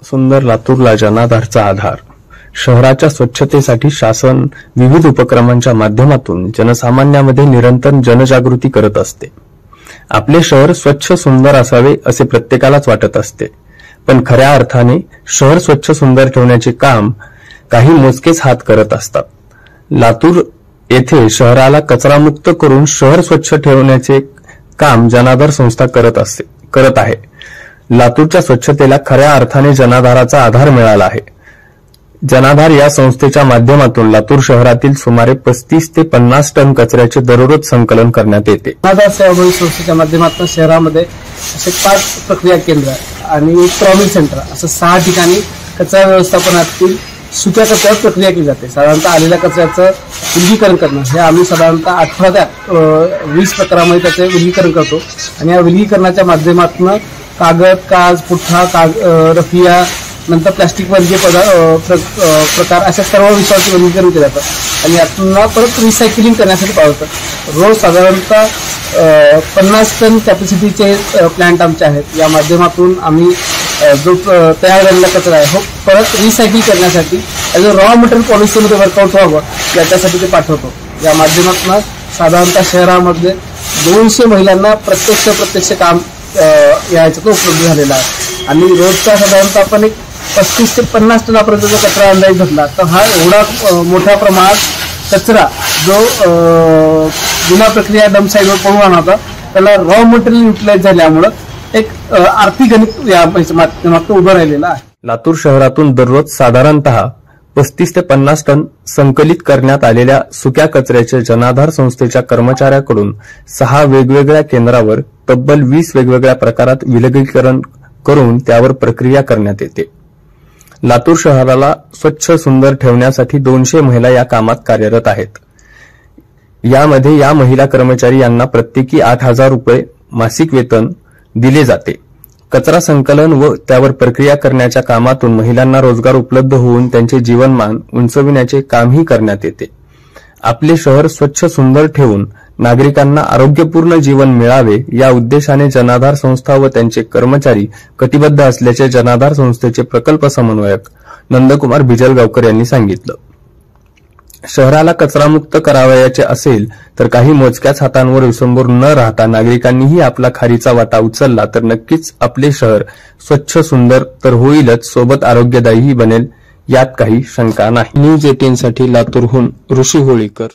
सुंदर लातूरला जनाधारचा आधार. शहराच्या स्वच्छतेसाठी शासन विविध उपक्रमांच्या माध्यमातून जनसामान्यामध्ये निरंतर जनजागृती करत असते. आपले शहर स्वच्छ सुंदर असावे असे प्रत्येकालाच वाटत असते, पण खऱ्या अर्थाने शहर स्वच्छ सुंदर ठेवण्याचे काम काही मोजकेच हात करत असतात. लातूर येथे शहराला कचरामुक्त करून शहर स्वच्छ ठेवण्याचे काम जनाधार संस्था करत आहे. लातूरच्या स्वच्छतेला खऱ्या अर्थाने जनाधाराचा आधार मिळाला आहे. जनाधार या संस्थेच्या माध्यमातून लातूर शहरातील सुमारे 35 ते 50 टन कचऱ्याचे दररोज संकलन करण्यात येते. जनाधार सेवाभावी संस्थेच्या माध्यमातून शहरामध्ये असे 5 प्रक्रिया केंद्र आणि ट्रॉली सेंटर असं 6 ठिकाणी कचरा व्यवस्थापनातील सुक्या कचऱ्यावर प्रक्रिया केली जाते. साधारणतः आलेल्या कचऱ्याचं विलगीकरण करणं हे आम्ही साधारणतः 18 ते 20 प्रकारामध्ये त्याचे विलगीकरण करतो आणि या विलगीकरणाच्या माध्यमातून कागद, काच, पुठ्ठा, रफिया, नंतर प्लास्टिक वर्गीय प्रकार अशा सर्व विषयाचे वर्गीकरण केलं जातं आणि यातून परत रिसायकलिंग करण्यासाठी पावतं. रोज साधारणतः 50 टन कॅपॅसिटीचे प्लांट आमचे आहेत. या माध्यमातून आम्ही जो तयार झालेला कचरा आहे परत रिसायकल करण्यासाठी ॲज अ रॉ मटेरियल पॉलिसीमध्ये वर्कआउट व्हावं याच्यासाठी ते पाठवतो. या माध्यमातून साधारणतः शहरामध्ये 200 महिलांना प्रत्यक्ष काम याच्यातून उपलब्ध झालेला आहे आणि रोजचा साधारणतः आपण एक 35 ते 50 टनापर्यंतचा कचरा अंदाज धरला तर हा एवढा मोठ्या प्रमाणात कचरा जो बिना प्रक्रिया डंप साईडवर पडून आणला होता त्याला रॉ मटेरियल युटिलाइज झाल्यामुळं एक आर्थिक गणित या माध्यमातून उभं राहिलेलं आहे. लातूर शहरातून दररोज साधारणतः 35 ते 50 टन संकलित करण्यात आलेल्या सुक्या कचऱ्याचे जनाधार संस्थेच्या कर्मचाऱ्याकडून 6 वेगवेगळ्या केंद्रावर तब्बल 20 वेगवेगळ्या प्रकारात विलगीकरण करून त्यावर प्रक्रिया करण्यात येते. लातूर शहराला स्वच्छ सुंदर ठेवण्यासाठी 200 महिला या कामात कार्यरत आहेत. यामध्ये या महिला कर्मचारी यांना प्रत्येकी 8,000 रुपये मासिक वेतन दिले जाते. कचरा संकलन व त्यावर प्रक्रिया करण्याच्या कामातून महिलांना रोजगार उपलब्ध होऊन त्यांचे जीवनमान उंचविण्याचे कामही करण्यात येते. आपले शहर स्वच्छ सुंदर ठेवून नागरिकांना आरोग्यपूर्ण जीवन मिळावे या उद्देशाने जनाधार संस्था व त्यांचे कर्मचारी कटिबद्ध असल्याचे जनाधार संस्थेचे प्रकल्प समन्वयक नंदकुमार बिजलगावकर यांनी सांगितलं. शहराला कचरामुक्त करावयाचे असेल तर काही मोजक्याच हातांवर विसंबूर न राहता नागरिकांनीही आपला खारीचा वाटा उचलला तर नक्कीच आपले शहर स्वच्छ सुंदर तर होईलच, सोबत आरोग्यदायीही बनेल यात काही शंका नाही. न्यूज 18 साठी लातूरहून ऋषी होळीकर.